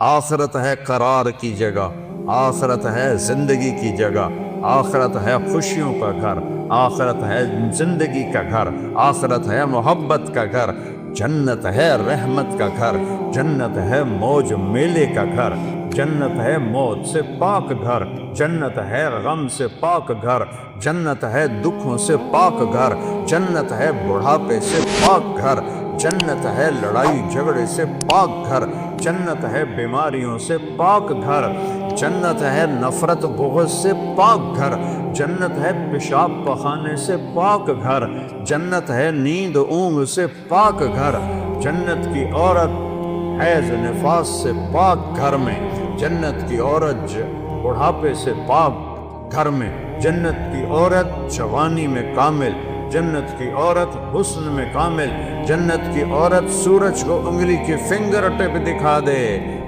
آخرت ہے قرار کی جگہ، آخرت ہے زندگی کی جگہ، آخرت ہے خوشیوں کا گھر، آخرت ہے زندگی کا گھر، آخرت ہے محبت کا گھر، جنت ہے رحمت کا گھر، جنت ہے موج میلے کا گھر، جنت ہے موت سے پاک گھر، جنت ہے غم سے پاک گھر، جنت ہے دکھوں سے پاک گھر، جنت ہے بڑھاپے سے پاک گھر، جنت ہے لڑائی جھگڑے سے پاک گھر، جنت ہے بیماریوں سے پاک گھر، جنت ہے نفرت بغض سے پاک گھر، جنت ہے پیشاب پخانے سے پاک گھر، جنت ہے نیند اونگ سے پاک گھر، جنت کی عورت حیض نفاس سے پاک گھر میں، جنت کی عورت بڑھاپے سے پاک گھر میں، جنت کی عورت جوانی میں کامل، جنت کی عورت حسن میں کامل، جنت کی عورت سورج کو انگلی کی فنگر ٹپ دکھا دے،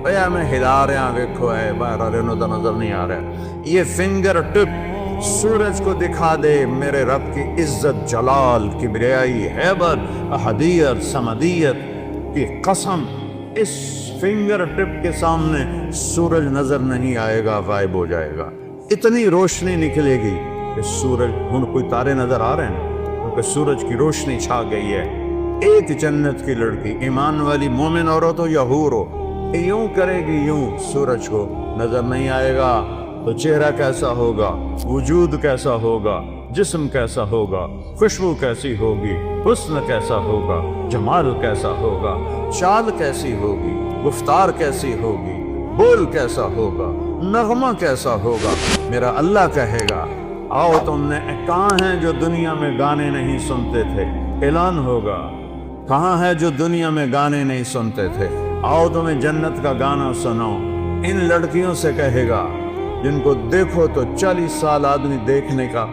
بھیا میں ہلا رہا دیکھو ہے باہر رہنو تو نظر نہیں آ رہا، یہ فنگر ٹپ سورج کو دکھا دے میرے رب کی عزت جلال کبریائی ہیبت احدیت سمدیت کی قسم، اس فنگر ٹپ کے سامنے سورج نظر نہیں آئے گا، غائب ہو جائے گا، اتنی روشنی نکلے گی کہ سورج کوئی تارے نظر آ رہے ہیں کیونکہ سورج کی روشنی چھا گئی ہے۔ ایک جنت کی لڑکی ایمان والی مومن عورت ہو یا حور ہو، یوں کرے گی، یوں سورج کو نظر نہیں آئے گا تو چہرہ کیسا ہوگا، وجود کیسا ہوگا، جسم کیسا ہوگا، خوشبو کیسی ہوگی، حسن کیسا ہوگا، جمال کیسا ہوگا، چال کیسی ہوگی، گفتار کیسی ہوگی، بول کیسا ہوگا، نغمہ کیسا ہوگا۔ میرا اللہ کہے گا آؤ تم نے کہاں ہیں جو دنیا میں گانے نہیں سنتے تھے، اعلان ہوگا کہاں ہے جو دنیا میں گانے نہیں سنتے تھے، آؤ تمہیں جنت کا گانا سناؤ۔ ان لڑکیوں سے کہے گا جن کو دیکھو تو 40 سال آدمی دیکھنے کا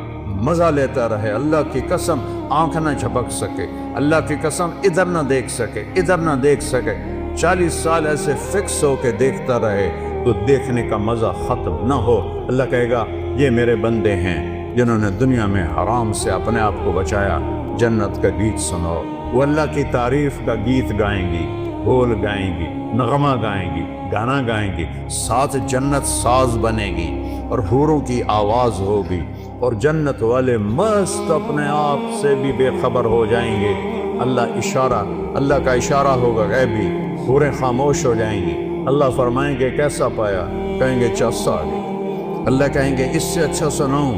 مزہ لیتا رہے، اللہ کی قسم آنکھ نہ جھپک سکے، اللہ کی قسم ادھر نہ دیکھ سکے، ادھر نہ دیکھ سکے، 40 سال ایسے فکس ہو کے دیکھتا رہے تو دیکھنے کا مزہ ختم نہ ہو۔ اللہ کہے گا یہ میرے بندے ہیں جنہوں نے دنیا میں حرام سے اپنے آپ کو بچایا، جنت کا گیت سنو۔ وہ اللہ کی تعریف کا گیت گائیں گی، بول گائیں گی، نغمہ گائیں گی، گانا گائیں گی، ساتھ جنت ساز بنے گی اور حوروں کی آواز ہوگی، اور جنت والے مست اپنے آپ سے بھی بے خبر ہو جائیں گے۔ اللہ کا اشارہ ہوگا غیبی، حوریں خاموش ہو جائیں گی۔ اللہ فرمائیں گے کیسا پایا، کہیں گے چسا گے۔ اللہ کہیں گے اس سے اچھا سناؤں،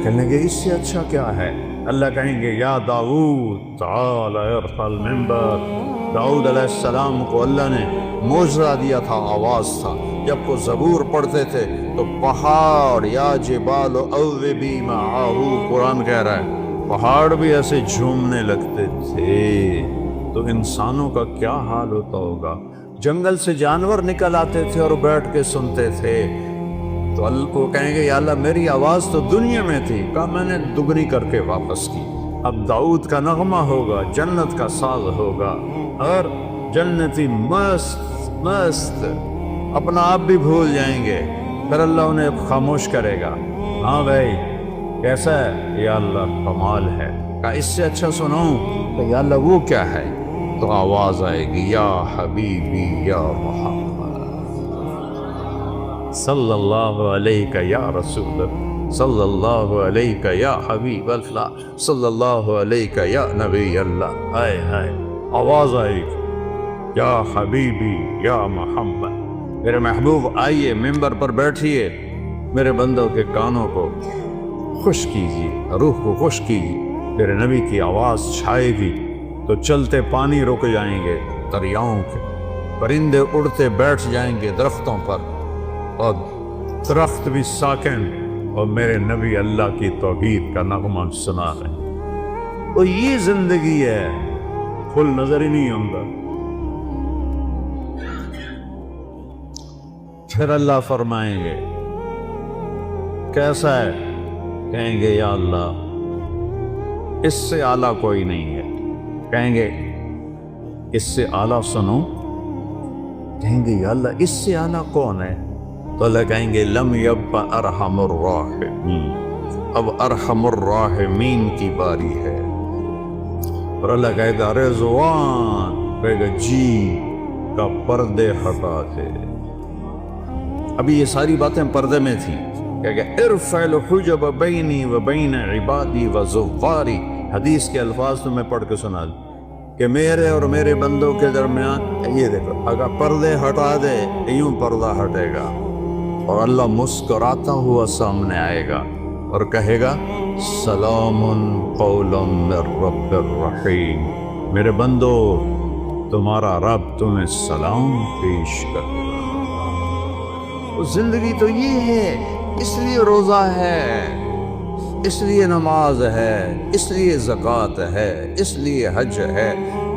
کہنے گے اس سے اچھا کیا ہے؟ اللہ کہیں گے یا داؤد تعال ارفع المنبر۔ داؤد علیہ السلام کو اللہ نے معجزہ دیا تھا، آواز تھا، جب وہ زبور پڑھتے تھے تو پہاڑ یا جبال اوبی معاہ، قرآن کہہ رہا ہے پہاڑ بھی ایسے جھومنے لگتے تھے، تو انسانوں کا کیا حال ہوتا ہوگا؟ جنگل سے جانور نکل آتے تھے اور بیٹھ کے سنتے تھے، تو اللہ کو کہیں گے یا اللہ میری آواز تو دنیا میں تھی، کہا میں نے دگنی کر کے واپس کی۔ اب داؤد کا نغمہ ہوگا، جنت کا ساز ہوگا، اور جنتی مست مست اپنا آپ بھی بھول جائیں گے، پھر اللہ انہیں خاموش کرے گا۔ ہاں بھائی کیسا ہے؟ یا اللہ کمال ہے۔ کہا اس سے اچھا سناؤں؟ تو یا اللہ وہ کیا ہے؟ تو آواز آئے گی یا حبیبی یا محمد صلی اللہ علیہ یا رسول اللہ، صلی اللہ علیہ یا حبیب اللہ، صلی اللہ علیہ یا نبی اللہ۔ آئے ہائے آواز آئے گی یا حبیبی یا محمد، میرے محبوب آئیے ممبر پر بیٹھیے، میرے بندوں کے کانوں کو خوش کیجیے، روح کو خوش کیجیے۔ میرے نبی کی آواز چھائے گی تو چلتے پانی رک جائیں گے دریاؤں کے، پرندے اڑتے بیٹھ جائیں گے درختوں پر، اور درخت بھی ساکن، اور میرے نبی اللہ کی توحید کا نغمہ سنا رہے ہیں۔ تو یہ زندگی ہے، پھل نظر ہی نہیں آتا۔ پھر اللہ فرمائیں گے کیسا ہے؟ کہیں گے یا اللہ اس سے اعلیٰ کوئی نہیں ہے۔ کہیں گے اس سے اعلیٰ سنو؟ کہیں گے یا اللہ اس سے اعلیٰ کون ہے؟ تو اللہ کہیں گے لم یب ارحم الراحمین، اب ارحم الراحمین کی باری ہے۔ اور اللہ کہے گا رضوان، کہے گا جی کا پردے ہٹا دے۔ ابھی یہ ساری باتیں پردے میں تھیں کہ ارفع الحجب بینی و بین عبادی و زواری، حدیث کے الفاظ تو میں پڑھ کے سنا دوں کہ میرے اور میرے بندوں کے درمیان یہ دیکھو، اگر پردے ہٹا دے یوں پردہ ہٹے گا اور اللہ مسکراتا ہوا سامنے آئے گا اور کہے گا سلام قولا من رب الرحیم، میرے بندو تمہارا رب تمہیں سلام پیش کرتا۔ زندگی تو یہ ہے، اس لیے روزہ ہے، اس لیے نماز ہے، اس لیے زکوٰۃ ہے، اس لیے حج ہے،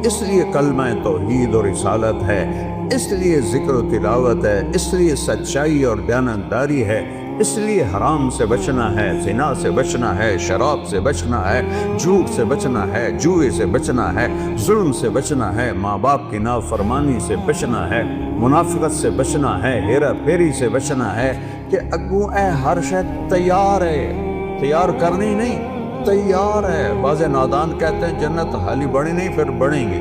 اس لیے کلمہ توحید اور رسالت ہے، اس لیے ذکر و تلاوت ہے، اس لیے سچائی اور دیانتداری ہے، اس لیے حرام سے بچنا ہے، زنا سے بچنا ہے، شراب سے بچنا ہے، جھوٹ سے بچنا ہے، جوئے سے بچنا ہے، ظلم سے بچنا ہے، ماں باپ کی نافرمانی سے بچنا ہے، منافقت سے بچنا ہے، ہیرا پھیری سے بچنا ہے، کہ اگوں اے ہر شے تیار ہے، تیار کرنی نہیں، تیار ہے۔ بعض نادان کہتے ہیں جنت حالی بڑی نہیں، پھر بڑھیں گے۔